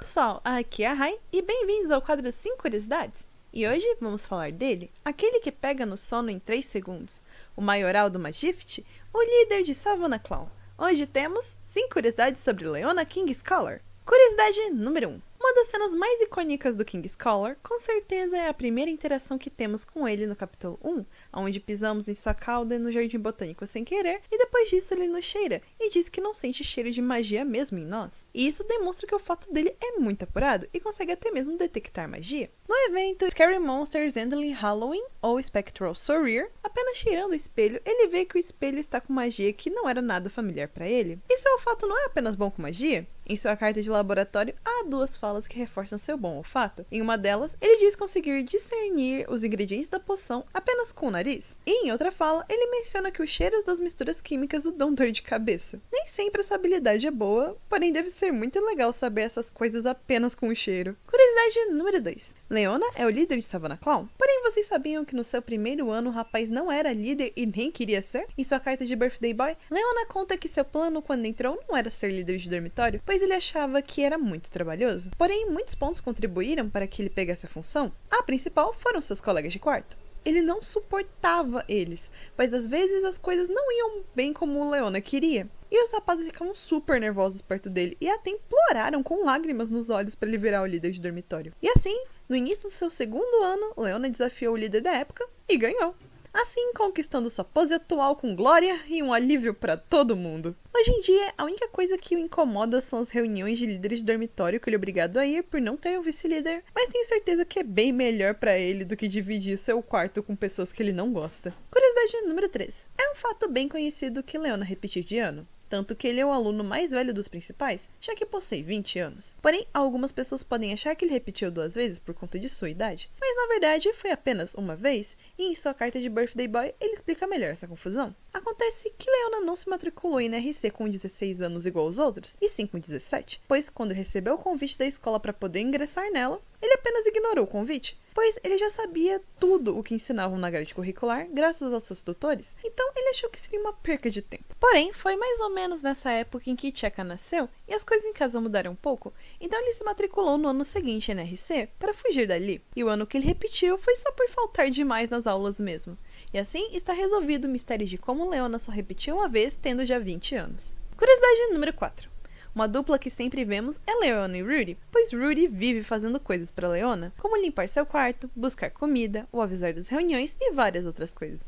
pessoal, aqui é a Rai e bem-vindos ao quadro 5 Curiosidades. E hoje vamos falar dele, aquele que pega no sono em 3 segundos, o maioral do Magift, o líder de Savannah Claw. Hoje temos 5 curiosidades sobre Leona Kingscaller. Curiosidade número 1. Uma das cenas mais icônicas do Kingscaller, com certeza é a primeira interação que temos com ele no capítulo 1, onde pisamos em sua cauda no Jardim Botânico sem querer, e depois disso ele nos cheira, e diz que não sente cheiro de magia mesmo em nós. E isso demonstra que o fato dele é muito apurado, e consegue até mesmo detectar magia. No evento Scary Monsters Endly Halloween, ou Spectral Sorrir, apenas cheirando o espelho, ele vê que o espelho está com magia que não era nada familiar para ele. E seu olfato não é apenas bom com magia? Em sua carta de laboratório, há 2 falas que reforçam seu bom olfato. Em uma delas, ele diz conseguir discernir os ingredientes da poção apenas com o nariz. E em outra fala, ele menciona que os cheiros das misturas químicas o dão dor de cabeça. Nem sempre essa habilidade é boa, porém deve ser muito legal saber essas coisas apenas com o cheiro. Curiosidade número 2. Leona é o líder de Savannah Claw. Porém, vocês sabiam que no seu primeiro ano o rapaz não era líder e nem queria ser? Em sua carta de Birthday Boy, Leona conta que seu plano quando entrou não era ser líder de dormitório, pois ele achava que era muito trabalhoso. Porém, muitos pontos contribuíram para que ele pegasse a função. A principal foram seus colegas de quarto. Ele não suportava eles, pois às vezes as coisas não iam bem como o Leona queria. E os rapazes ficavam super nervosos perto dele e até imploraram com lágrimas nos olhos para ele virar o líder de dormitório. E assim, no início do seu segundo ano, Leona desafiou o líder da época e ganhou. Assim, conquistando sua pose atual com glória e um alívio para todo mundo. Hoje em dia, a única coisa que o incomoda são as reuniões de líderes de dormitório que ele é obrigado a ir por não ter um vice-líder, mas tenho certeza que é bem melhor para ele do que dividir seu quarto com pessoas que ele não gosta. Curiosidade número 3. É um fato bem conhecido que Leona repetiu de ano. Tanto que ele é o aluno mais velho dos principais, já que possui 20 anos. Porém, algumas pessoas podem achar que ele repetiu 2 vezes por conta de sua idade, mas na verdade foi apenas uma vez, e em sua carta de Birthday Boy ele explica melhor essa confusão. Acontece que Leona não se matriculou em NRC com 16 anos igual aos outros, e sim com 17, pois quando recebeu o convite da escola para poder ingressar nela, ele apenas ignorou o convite, pois ele já sabia tudo o que ensinavam na grade curricular, graças aos seus tutores, então ele achou que seria uma perca de tempo. Porém, foi mais ou menos nessa época em que Cheka nasceu, e as coisas em casa mudaram um pouco, então ele se matriculou no ano seguinte em NRC para fugir dali, e o ano que ele repetiu foi só por faltar demais nas aulas mesmo. E assim está resolvido o mistério de como Leona só repetiu uma vez, tendo já 20 anos. Curiosidade número 4. Uma dupla que sempre vemos é Leona e Rudy, pois Rudy vive fazendo coisas para Leona, como limpar seu quarto, buscar comida, o avisar das reuniões e várias outras coisas.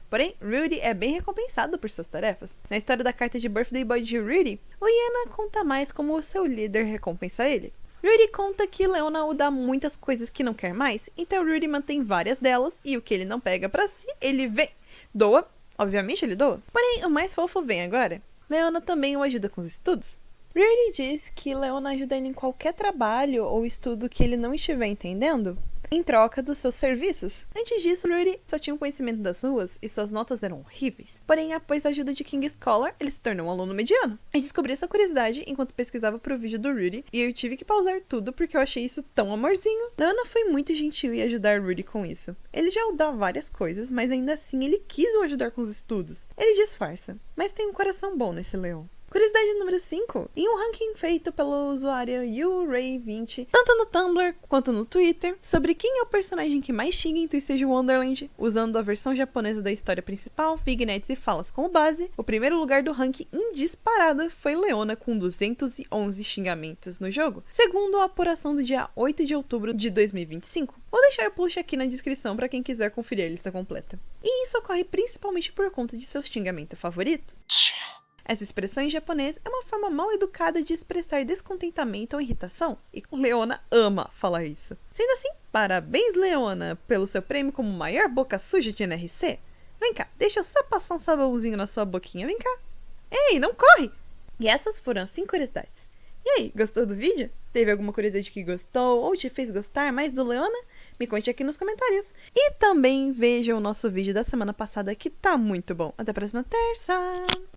Porém, Rudy é bem recompensado por suas tarefas. Na história da carta de Birthday Boy de Rudy, o Iena conta mais como o seu líder recompensa ele. Rudy conta que Leona o dá muitas coisas que não quer mais, então Rudy mantém várias delas e o que ele não pega pra si, ele doa. Obviamente ele doa. Porém, o mais fofo vem agora. Leona também o ajuda com os estudos. Rudy diz que Leona ajuda ele em qualquer trabalho ou estudo que ele não estiver entendendo, em troca dos seus serviços. Antes disso, Rudy só tinha um conhecimento das ruas e suas notas eram horríveis. Porém, após a ajuda de Kingscaller, ele se tornou um aluno mediano. Eu descobri essa curiosidade enquanto pesquisava pro vídeo do Rudy e eu tive que pausar tudo porque eu achei isso tão amorzinho. Leona foi muito gentil em ajudar Rudy com isso. Ele já o dá várias coisas, mas ainda assim ele quis o ajudar com os estudos. Ele disfarça, mas tem um coração bom nesse leão. Curiosidade número 5. Em um ranking feito pelo usuário URay20, tanto no Tumblr quanto no Twitter, sobre quem é o personagem que mais xinga em Twisted Wonderland, usando a versão japonesa da história principal, vignettes e falas como base, o primeiro lugar do ranking indisparado foi Leona com 211 xingamentos no jogo, segundo a apuração do dia 8 de outubro de 2025. Vou deixar o post aqui na descrição para quem quiser conferir a lista completa. E isso ocorre principalmente por conta de seu xingamento favorito. Essa expressão em japonês é uma forma mal educada de expressar descontentamento ou irritação, e Leona ama falar isso. Sendo assim, parabéns Leona, pelo seu prêmio como maior boca suja de NRC. Vem cá, deixa eu só passar um sabãozinho na sua boquinha, vem cá. Ei, não corre! E essas foram as 5 curiosidades. E aí, gostou do vídeo? Teve alguma curiosidade que gostou ou te fez gostar mais do Leona? Me conte aqui nos comentários. E também veja o nosso vídeo da semana passada que tá muito bom. Até a próxima terça!